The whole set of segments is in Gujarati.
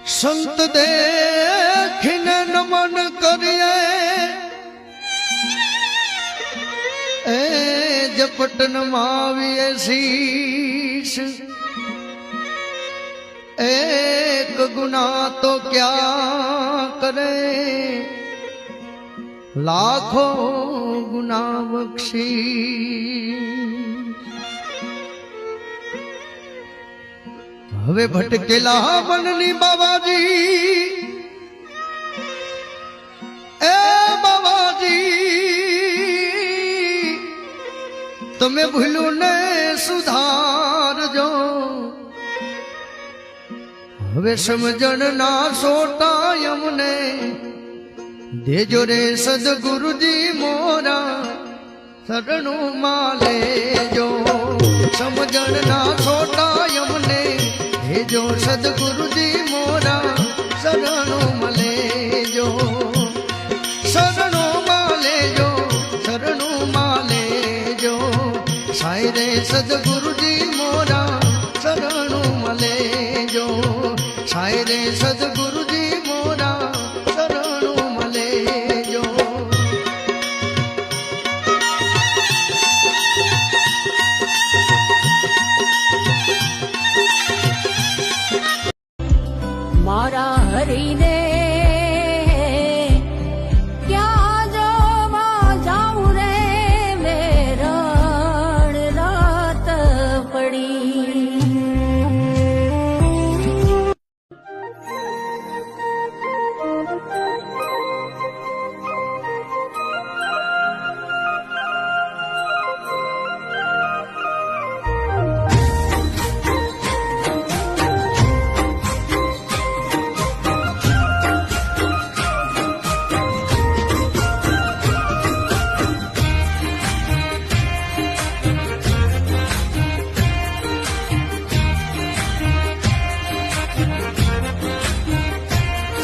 સંત દેખીને નમન કરીએ એ જપટન માવીએ શીશ એક ગુના તો ક્યાં કરે લાખો ગુના બક્ષી હવે ભટકેલા વનની બાબાજી એ બાબાજી તમે ભૂલ્યું ને સુધારજો હવે સમજણ ના સોટા અમને દેજો રે સદગુરુજી મોરા શરણું માં લેજો સમજણ ના સોટા અમને દેજો સદગુરુજી મોરા શરણું માં લેજો શરણું માં લેજો શરણું માં લેજો સાઈ રે સદગુરુજી મોરા શરણું માં લેજો સાઈ રે સદગુરુજી મોરા શરણું માં લેજો મારા હરીને ક્યાં જોવા જાઉં રે મેરણ રાત પડી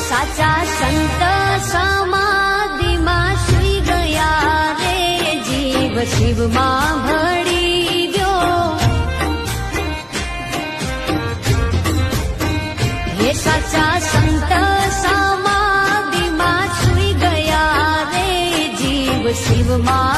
સાચા સંત સમાધિમાં સુઈ ગયા રે જીવ શિવમાં ભળી ગયો હે સાચા સંત સમાધિમાં સુઈ ગયા રે જીવ શિવમાં